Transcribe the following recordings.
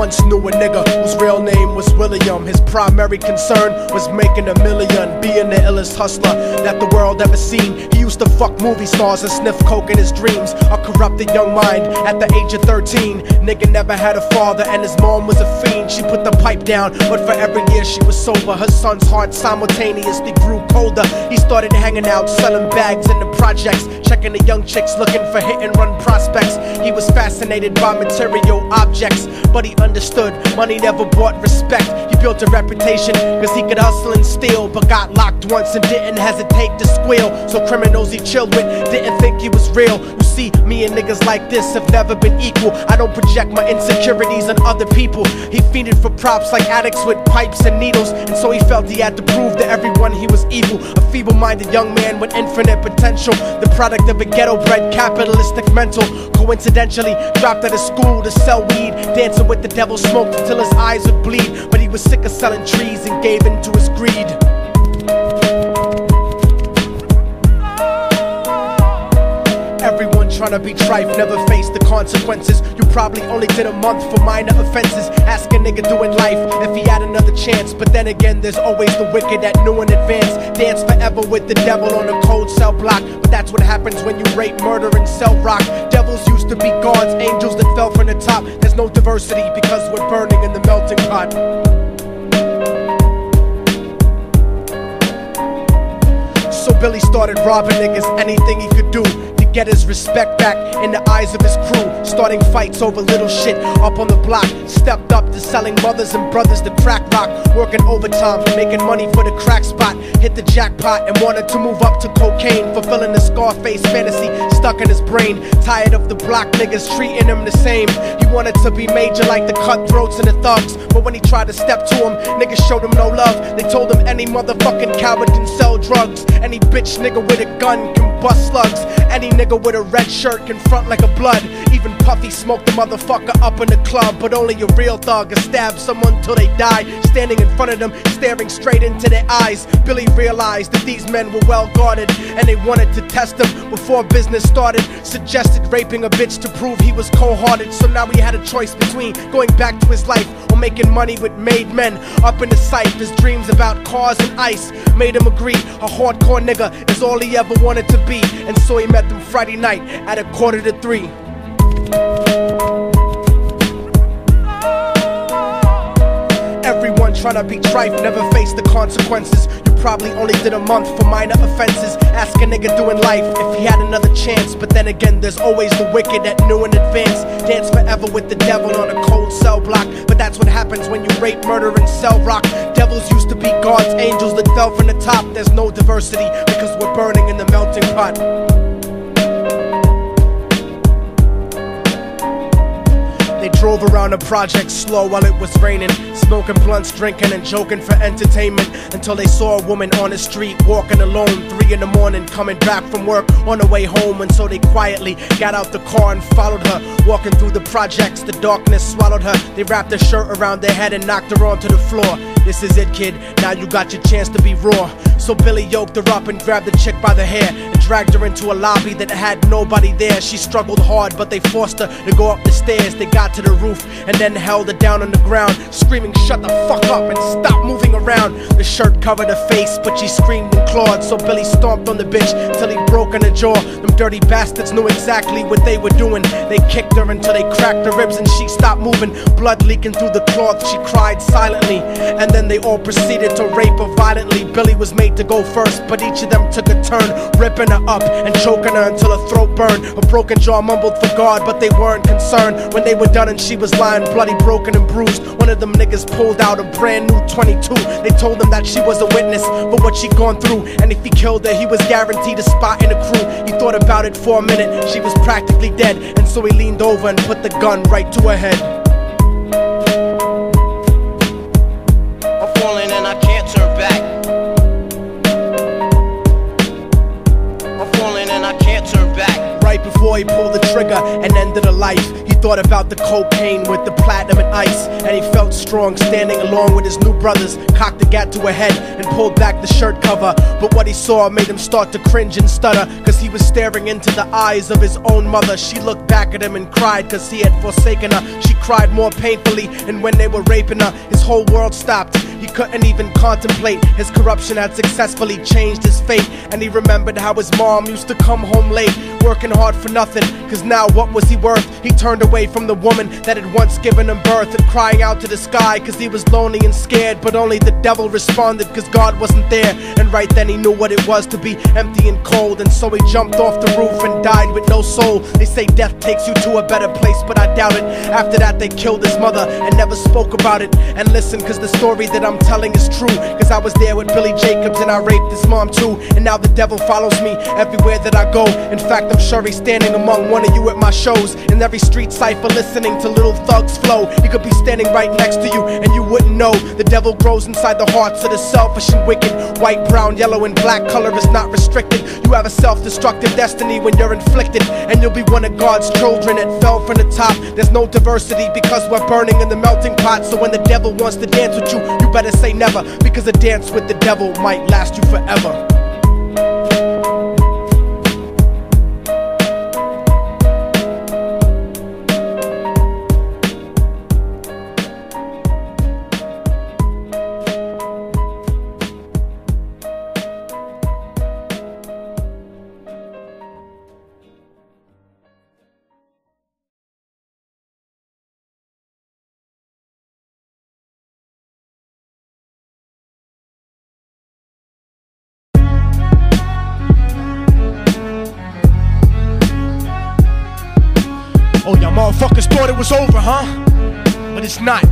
once knew a nigga whose real name was William. His primary concern was making $1 million, being the illest hustler that the world ever seen. He used to fuck movie stars and sniff coke in his dreams. A corrupted young mind at the age of 13. Nigga never had a father and his mom was a fiend. She put the pipe down, but for every year she was sober, her son's heart simultaneously grew colder. He started hanging out, selling bags in the projects, checking the young chicks looking for hit and run prospects. He was fascinated by material objects, but he understood money never bought respect. He built a reputation cause he could hustle and steal, but got locked once and didn't hesitate to squeal. So criminals he chilled with didn't think he was real. You see, me and niggas like this have never been equal. I don't project my insecurities on other people. He fiended for props like addicts with pipes and needles, and so he felt he had to prove to everyone he was evil. A feeble-minded young man with infinite potential, the product of a ghetto-bred capitalistic mental. Coincidentally dropped out of school to sell weed, dancing with the devil, smoked until his eyes would bleed. But he was sick of selling trees and gave in to his greed. Everyone tryna be trife, never face the consequences. You probably only did a month for minor offenses. Ask a nigga doing life if he had another chance. But then again, there's always the wicked that knew in advance. Dance forever with the devil on a cold cell block. But that's what happens when you rape, murder, and sell rock. Devils used to be gods, angels that fell from the top. There's no diversity because we're burning in the melting pot. So Billy started robbing niggas, anything he could do to get his respect back in the eyes of his crew. Starting fights over little shit up on the block. Stepped up to selling mothers and brothers the crack rock. Working overtime, making money for the crack spot. Hit the jackpot and wanted to move up to cocaine, fulfilling the Scarface fantasy stuck in his brain. Tired of the block niggas treating him the same. He wanted to be major like the cutthroats and the thugs. But when he tried to step to him, niggas showed him no love. They told him any motherfucking coward can sell drugs. Any bitch nigga with a gun can bust slugs. Any nigga with a red shirt can front like a blood. Even Puffy smoked the motherfucker up in the club. But only a real thug can stab someone till they die. Standing in front of them, staring straight into their eyes, Billy realized that these men were well guarded, and they wanted to test him before business started. Suggested raping a bitch to prove he was cold-hearted. So now he had a choice between going back to his life or making money with made men. Up in the sight, his dreams about cars and ice made him agree a hardcore nigga is all he ever wanted to be. And so he met them Friday night at 2:45. Everyone tryna be trife, never face the consequences. You probably only did a month for minor offenses. Ask a nigga doing life if he had another chance. But then again, there's always the wicked that knew in advance. Dance forever with the devil on a cold cell block. But that's what happens when you rape, murder, and sell rock. Devils used to be gods, angels that fell from the top. There's no diversity because we're burning in the melting pot. They drove around the project slow while it was raining, smoking blunts, drinking and joking for entertainment, until they saw a woman on the street walking alone, 3 in the morning, coming back from work on the way home. And so they quietly got out the car and followed her, walking through the projects. The darkness swallowed her. They wrapped her shirt around their head and knocked her onto the floor. This is it, kid, now you got your chance to be raw. So Billy yoked her up and grabbed the chick by the hair and dragged her into a lobby that had nobody there. She struggled hard, but they forced her to go up the stairs. They got to the roof and then held her down on the ground, screaming, "Shut the fuck up and stop moving around." The shirt covered her face, but she screamed and clawed. So Billy stomped on the bitch till he broke in her jaw. Them dirty bastards knew exactly what they were doing. They kicked her until they cracked her ribs and she stopped moving. Blood leaking through the cloth, she cried silently. And then they all proceeded to rape her violently. Billy was made to go first, but each of them took a turn, ripping her up and choking her until her throat burned. Her broken jaw mumbled for God, but they weren't concerned. When they were done and she was lying bloody, broken and bruised, one of them niggas pulled out a brand new 22. They told him that she was a witness for what she'd gone through, and if he killed her, he was guaranteed a spot in the crew. He thought about it for a minute, she was practically dead, and so he leaned over and put the gun right to her head. I'm falling and I can't turn back. I'm falling and I can't turn back. Right before he pulled the trigger and ended her life, he thought about the cocaine with the platinum and ice, and he felt strong standing along with his new brothers. Cocked the gat to her head and pulled back the shirt cover, but what he saw made him start to cringe and stutter, cause he was staring into the eyes of his own mother. She looked back at him and cried cause he had forsaken her. She cried more painfully, and when they were raping her, his whole world stopped. He couldn't even contemplate. His corruption had successfully changed his fate, and he remembered how his mom used to come home late, working hard for nothing, cause now what was he worth? He turned away from the woman that had once given him birth, and crying out to the sky cause he was lonely and scared, but only the devil responded cause God wasn't there. And right then he knew what it was to be empty and cold, and so he jumped off the roof and died with no soul. They say death takes you to a better place, but I doubt it. After that they killed his mother and never spoke about it. And listen, cause the story that I'm telling is true, cause I was there with Billy Jacobs and I raped his mom too. And now the devil follows me everywhere that I go. In fact, I'm sure he's standing among one of you at my shows, in every street cipher listening to Little Thug's flow. He could be standing right next to you and you wouldn't know. The devil grows inside the hearts of the selfish and wicked. White, brown, yellow and black color is not restricted. You have a self-destructive destiny when you're inflicted, and you'll be one of God's children that fell from the top. There's no diversity because we're burning in the melting pot. So when the devil wants to dance with you, you better say never, because a dance with the devil might last you forever. Oh, y'all motherfuckers thought it was over, huh? But it's not.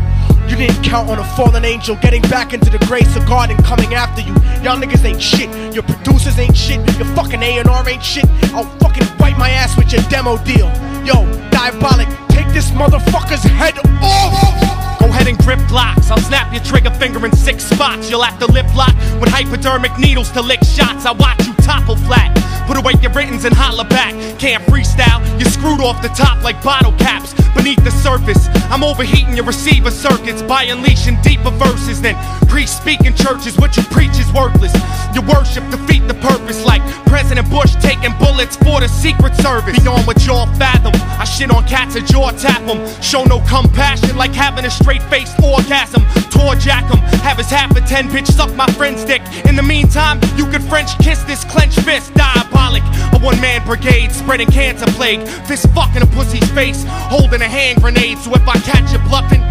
You didn't count on a fallen angel getting back into the grace of God and coming after you. Y'all niggas ain't shit. Your producers ain't shit. Your fucking A&R ain't shit. I'll fucking wipe my ass with your demo deal. Yo, Diabolic, take this motherfucker's head off! Go ahead and grip blocks. I'll snap your trigger finger in 6 spots. You'll have to lip lock with hypodermic needles to lick shots. I watch you topple flat. Put away your writtens and holler back. Can't freestyle, you're screwed off the top like bottle caps. Beneath the surface, I'm overheating your receiver circuits by unleashing deeper verses than priests speak in churches. What you preach is worthless. Your worship defeat the purpose, like President Bush taking bullets for the Secret Service. Beyond what y'all fathom, I shit on cats and jaw tap them. Show no compassion like having a straight-faced orgasm. Tour jack 'em, have his half a 10 bitch suck my friend's dick. In the meantime, you could French kiss this clenched fist. Diabolic, a one-man brigade spreading cancer plague. Fist fucking a pussy's face, holding a hand grenade. So if I catch you bluffing,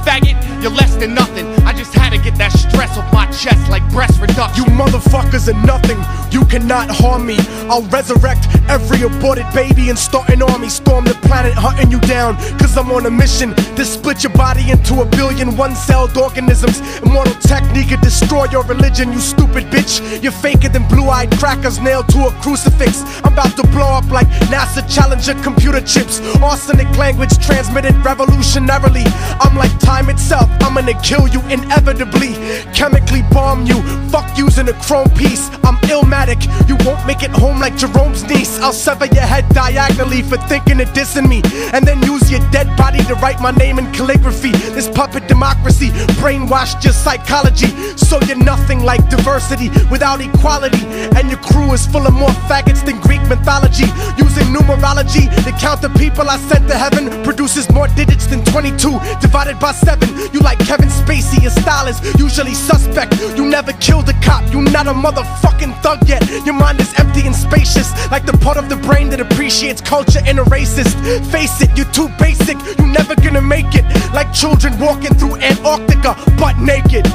faggot, you're less than nothing. I just had to get that stress off my chest like breast reduction. You motherfuckers are nothing. You cannot harm me. I'll resurrect every aborted baby and start an army. Storm the planet hunting you down, cause I'm on a mission to split your body into a billion one-celled organisms. Immortal technique could destroy your religion, you stupid bitch. You're faker than blue-eyed crackers nailed to a crucifix. I'm about to blow up like NASA Challenger computer chips. Arsenic language transmitted revolutionarily. I'm like time itself, I'm gonna kill you inevitably. Chemically bomb you, fuck using a chrome piece. I'm illmatic, you won't make it home like Jerome's niece. I'll sever your head diagonally for thinking of dissing me, and then use your dead body to write my name in calligraphy. This puppet democracy brainwashed your psychology, so you're nothing like diversity without equality. And your crew is full of more faggots than Greek mythology. Using numerology to count the people I sent to heaven produces more digits than 22 divided by 7. You like Kevin Spacey, your style is usually suspect. You never killed a cop, you not a motherfucking thug yet. Your mind is empty and spacious, like the part of the brain that appreciates culture in a racist. Face it, you're too basic, you never gonna make it. Like children walking through Antarctica butt naked.